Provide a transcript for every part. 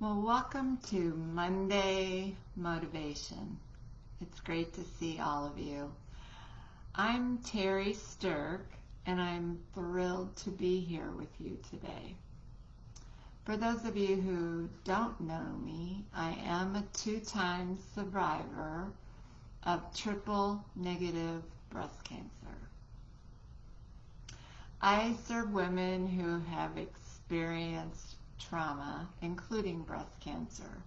Well, welcome to Monday Motivation. It's great to see all of you. I'm Terry Stirk, and I'm thrilled to be here with you today. For those of you who don't know me, I am a two-time survivor of triple-negative breast cancer. I serve women who have experienced trauma, including breast cancer.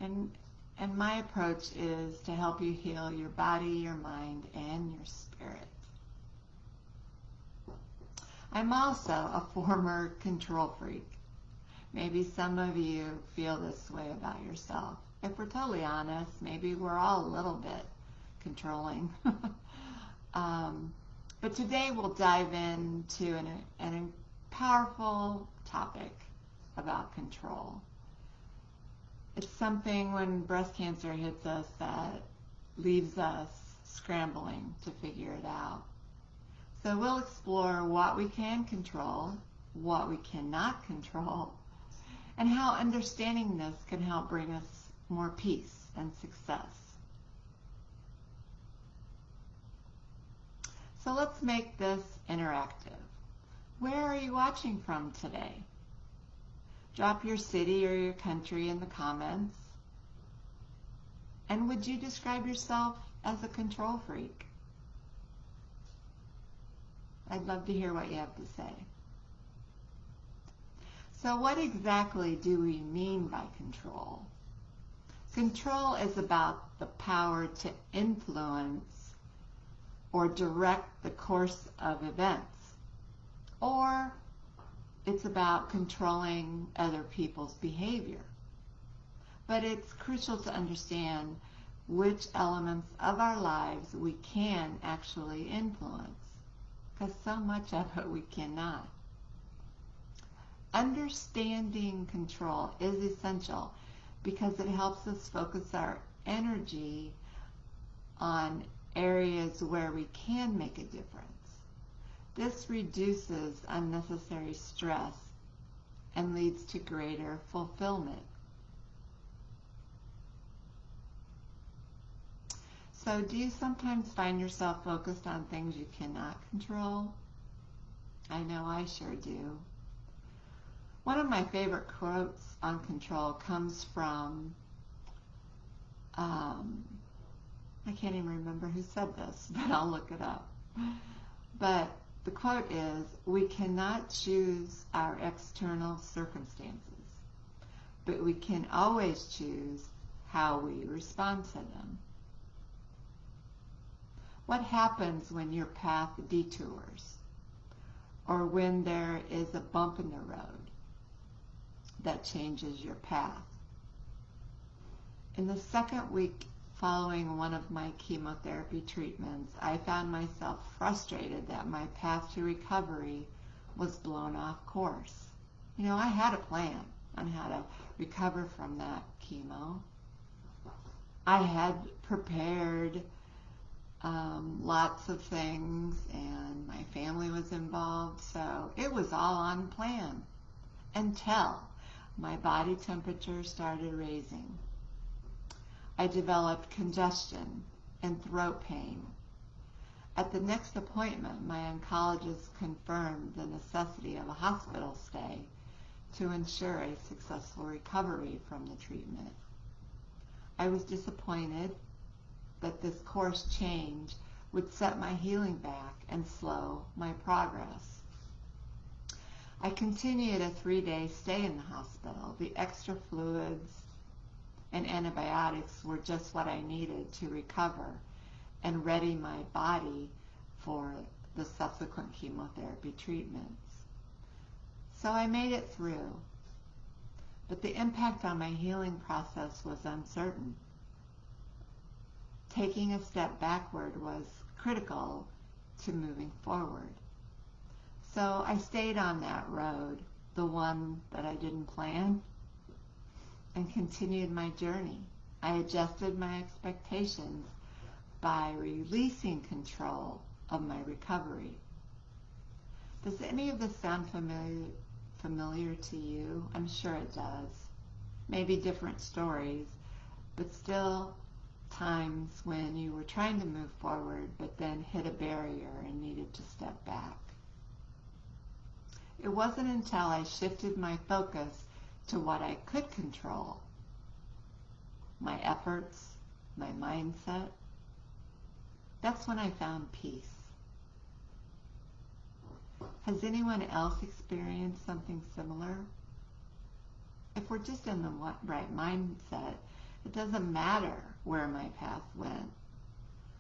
And my approach is to help you heal your body, your mind, and your spirit. I'm also a former control freak. Maybe some of you feel this way about yourself. If we're totally honest, maybe we're all a little bit controlling. But today we'll dive into a powerful topic about control. It's something when breast cancer hits us that leaves us scrambling to figure it out. So we'll explore what we can control, what we cannot control, and how understanding this can help bring us more peace and success. So let's make this interactive. Where are you watching from today? Drop your city or your country in the comments. And would you describe yourself as a control freak? I'd love to hear what you have to say. So what exactly do we mean by control? Control is about the power to influence or direct the course of events, or it's about controlling other people's behavior. But it's crucial to understand which elements of our lives we can actually influence, because so much of it we cannot. Understanding control is essential because it helps us focus our energy on areas where we can make a difference. This reduces unnecessary stress and leads to greater fulfillment. So do you sometimes find yourself focused on things you cannot control? I know I sure do. One of my favorite quotes on control comes from I can't even remember who said this, but I'll look it up. But the quote is, "We cannot choose our external circumstances, but we can always choose how we respond to them." What happens when your path detours, or when there is a bump in the road that changes your path? In the second week following one of my chemotherapy treatments, I found myself frustrated that my path to recovery was blown off course. You know, I had a plan on how to recover from that chemo. I had prepared lots of things, and my family was involved, so it was all on plan until my body temperature started raising. I developed congestion and throat pain. At the next appointment, my oncologist confirmed the necessity of a hospital stay to ensure a successful recovery from the treatment. I was disappointed that this course change would set my healing back and slow my progress. I continued a 3-day stay in the hospital. The extra fluids and antibiotics were just what I needed to recover and ready my body for the subsequent chemotherapy treatments. So I made it through, but the impact on my healing process was uncertain. Taking a step backward was critical to moving forward. So I stayed on that road, the one that I didn't plan, and continued my journey. I adjusted my expectations by releasing control of my recovery. Does any of this sound familiar to you? I'm sure it does. maybe different stories, but still times when you were trying to move forward but then hit a barrier and needed to step back. It wasn't until I shifted my focus to what I could control, my efforts, my mindset, that's when I found peace. Has anyone else experienced something similar? If we're just in the right mindset, it doesn't matter where my path went.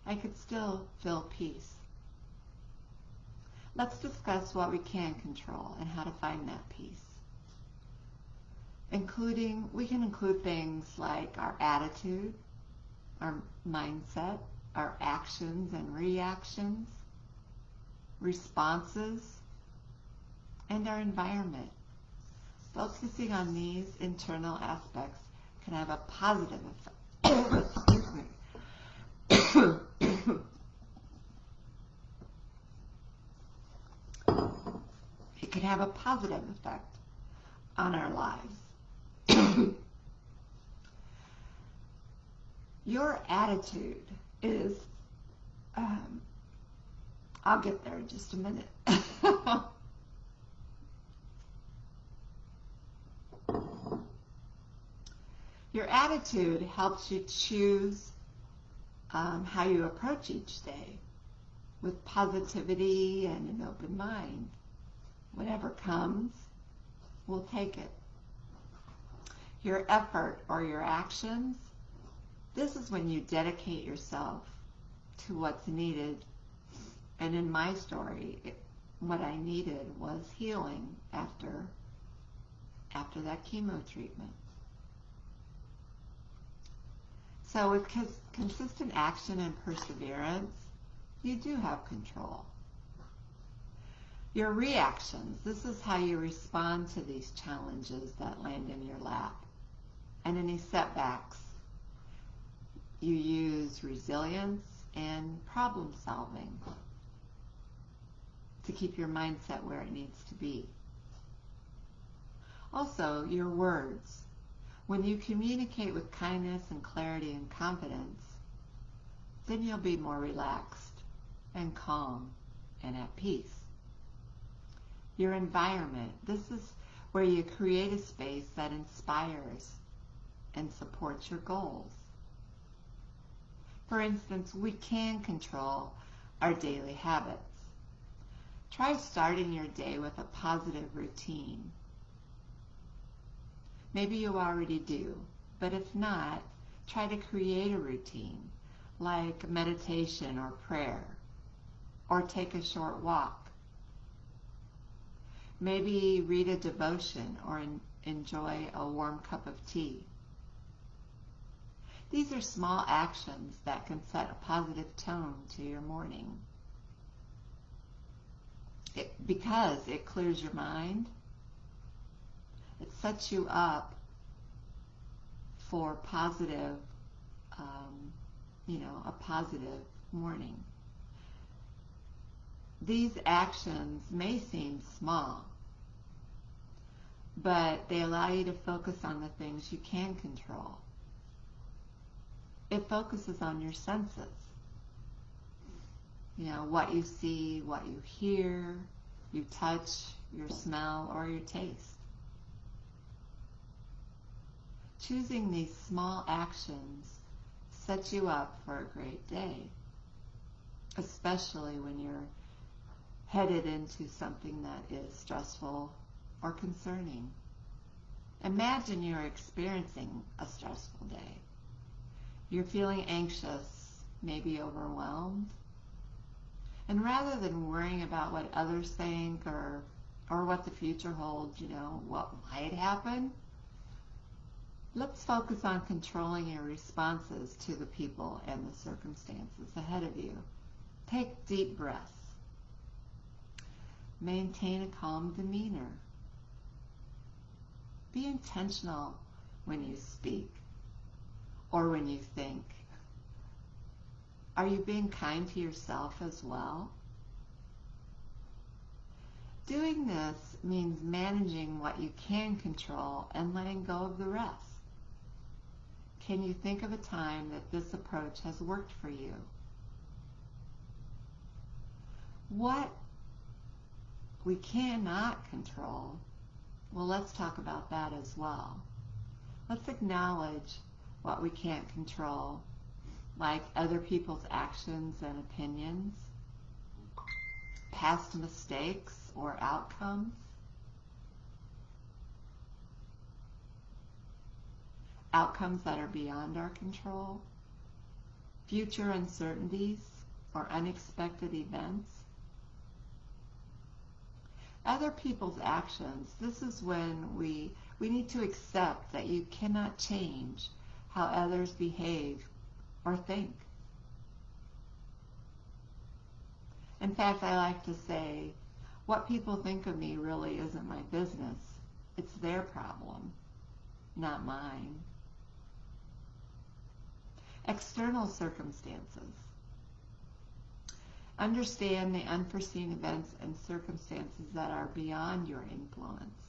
I could still feel peace. Let's discuss what we can control and how to find that peace. We can include things like our attitude, our mindset, our actions and reactions, responses, and our environment. Focusing on these internal aspects can have a positive effect. Excuse me. It can have a positive effect on our lives. Your attitude is, I'll get there in just a minute. Your attitude helps you choose how you approach each day with positivity and an open mind. Whatever comes, we'll take it. Your effort or your actions, this is when you dedicate yourself to what's needed. And in my story, what I needed was healing after that chemo treatment. So with consistent action and perseverance, you do have control. Your reactions, this is how you respond to these challenges that land in your lap. And any setbacks, you use resilience and problem solving to keep your mindset where it needs to be. Also, your words. When you communicate with kindness and clarity and confidence, then you'll be more relaxed and calm and at peace. Your environment. This is where you create a space that inspires and supports your goals. For instance, we can control our daily habits. Try starting your day with a positive routine. Maybe you already do, but if not, try to create a routine like meditation or prayer, or take a short walk. Maybe read a devotion or enjoy a warm cup of tea. These are small actions that can set a positive tone to your morning. Because it clears your mind, it sets you up for positive, a positive morning. These actions may seem small, but they allow you to focus on the things you can control. It focuses on your senses. What you see, what you hear, you touch, your smell, or your taste. Choosing these small actions sets you up for a great day, especially when you're headed into something that is stressful or concerning. Imagine you're experiencing a stressful day. You're feeling anxious, maybe overwhelmed. And rather than worrying about what others think or what the future holds, what might happen, let's focus on controlling your responses to the people and the circumstances ahead of you. Take deep breaths. Maintain a calm demeanor. Be intentional when you speak or when you think. Are you being kind to yourself as well? Doing this means managing what you can control and letting go of the rest. can you think of a time that this approach has worked for you? What we cannot control, well, let's talk about that as well. Let's acknowledge what we can't control, like other people's actions and opinions, past mistakes or outcomes, outcomes that are beyond our control, future uncertainties or unexpected events. Other people's actions, this is when we need to accept that you cannot change how others behave or think. In fact, I like to say, what people think of me really isn't my business. It's their problem, not mine. External circumstances. Understand the unforeseen events and circumstances that are beyond your influence.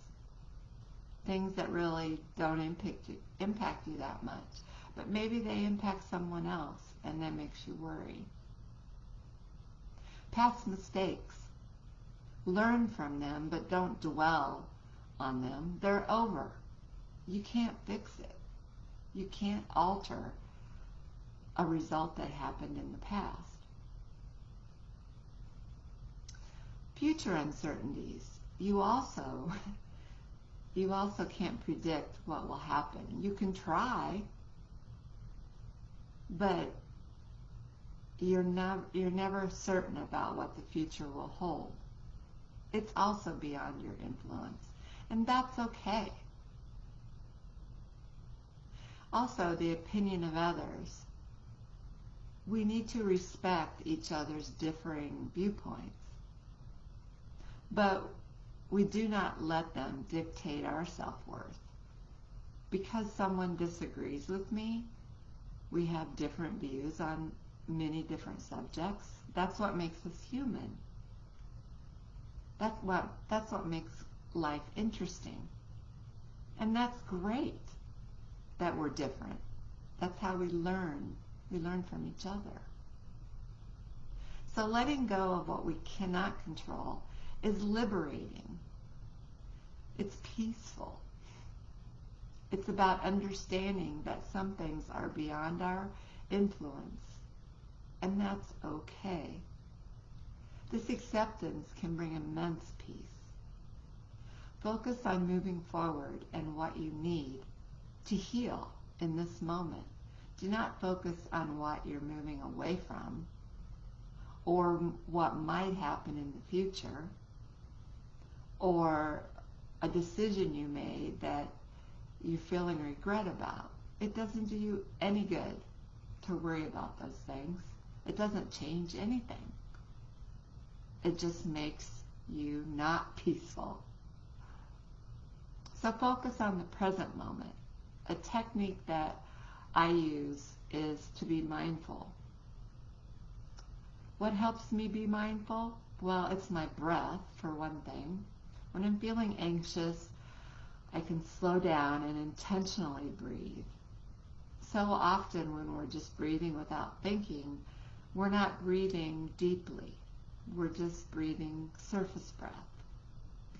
Things that really don't impact you that much, but maybe they impact someone else, and that makes you worry. Past mistakes. Learn from them, but don't dwell on them. They're over. You can't fix it. You can't alter a result that happened in the past. Future uncertainties. You also can't predict what will happen. You can try, but you're never certain about what the future will hold. It's also beyond your influence, and that's okay. Also, the opinion of others. We need to respect each other's differing viewpoints, but we do not let them dictate our self-worth. Because someone disagrees with me, we have different views on many different subjects. That's what makes us human. That's what makes life interesting. And that's great that we're different. That's how we learn. We learn from each other. So letting go of what we cannot control is liberating. It's peaceful. It's about understanding that some things are beyond our influence, and that's okay. This acceptance can bring immense peace. Focus on moving forward and what you need to heal in this moment. Do not focus on what you're moving away from or what might happen in the future or a decision you made that you're feeling regret about. It doesn't do you any good to worry about those things. It doesn't change anything. It just makes you not peaceful. So focus on the present moment. A technique that I use is to be mindful. What helps me be mindful? Well, it's my breath, for one thing. When I'm feeling anxious, I can slow down and intentionally breathe. So often when we're just breathing without thinking, we're not breathing deeply. We're just breathing surface breath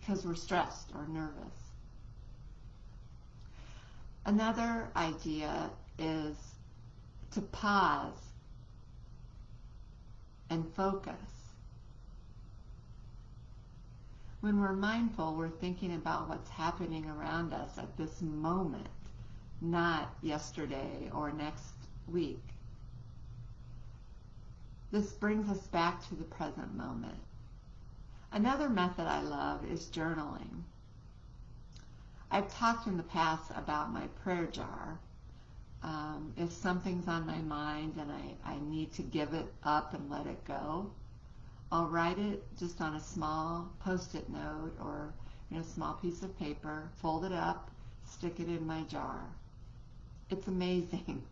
because we're stressed or nervous. Another idea is to pause and focus. When we're mindful, we're thinking about what's happening around us at this moment, not yesterday or next week. This brings us back to the present moment. Another method I love is journaling. I've talked in the past about my prayer jar. If something's on my mind and I need to give it up and let it go, I'll write it just on a small post-it note or a small piece of paper, fold it up, stick it in my jar. It's amazing.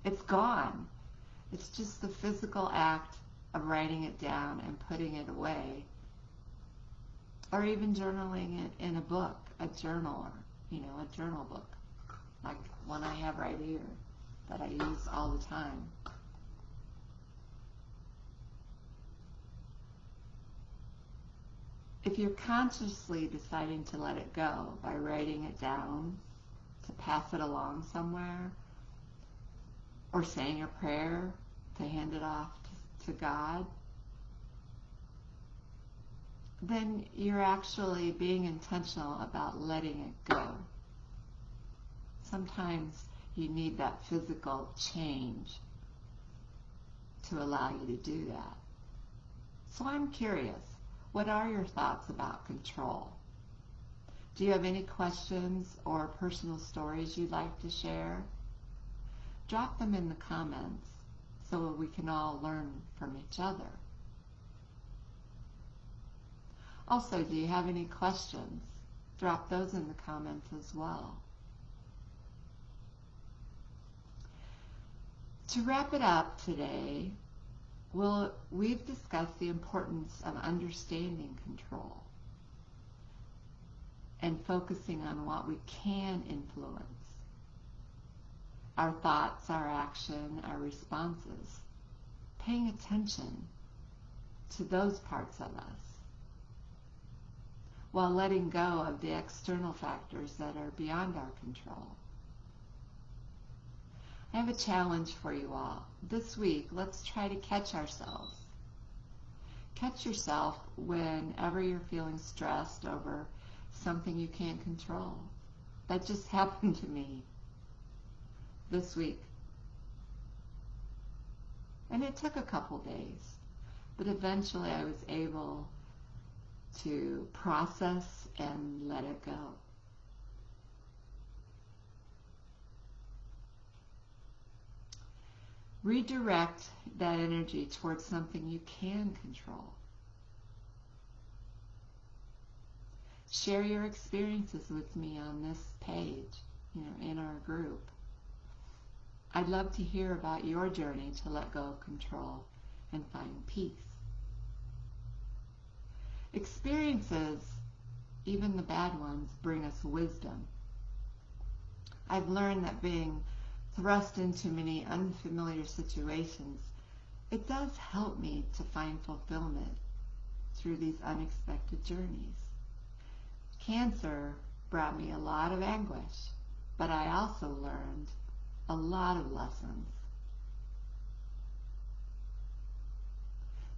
It's gone. It's just the physical act of writing it down and putting it away. Or even journaling it in a book, a journal, or a journal book, like one I have right here. that I use all the time. If you're consciously deciding to let it go by writing it down, to pass it along somewhere, or saying a prayer to hand it off to God, then you're actually being intentional about letting it go. Sometimes you need that physical change to allow you to do that. So I'm curious, what are your thoughts about control? Do you have any questions or personal stories you'd like to share? Drop them in the comments so we can all learn from each other. Also, do you have any questions? Drop those in the comments as well. To wrap it up today, we've discussed the importance of understanding control and focusing on what we can influence. Our thoughts, our action, our responses. Paying attention to those parts of us, while letting go of the external factors that are beyond our control. I have a challenge for you all. This week, let's try to catch ourselves. Catch yourself whenever you're feeling stressed over something you can't control. That just happened to me this week. And it took a couple days, but eventually I was able to process and let it go. Redirect that energy towards something you can control. Share your experiences with me on this page, in our group. I'd love to hear about your journey to let go of control and find peace. Experiences, even the bad ones, bring us wisdom. I've learned that being thrust into many unfamiliar situations, it does help me to find fulfillment through these unexpected journeys. Cancer brought me a lot of anguish, but I also learned a lot of lessons.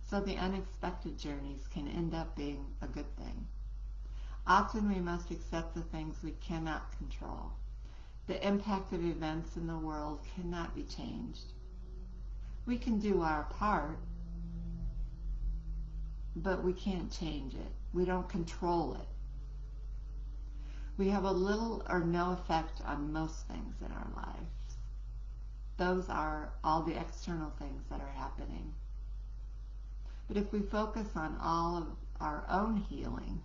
So the unexpected journeys can end up being a good thing. Often we must accept the things we cannot control. The impact of events in the world cannot be changed. We can do our part, but we can't change it. We don't control it. We have a little or no effect on most things in our lives. Those are all the external things that are happening. But if we focus on all of our own healing,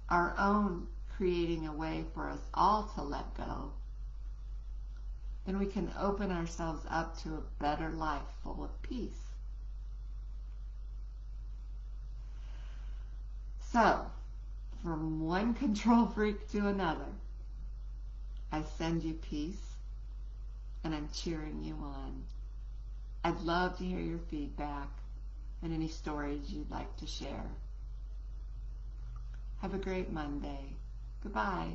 our own creating a way for us all to let go, then we can open ourselves up to a better life full of peace. So, from one control freak to another, I send you peace, and I'm cheering you on. I'd love to hear your feedback and any stories you'd like to share. Have a great Monday. Goodbye.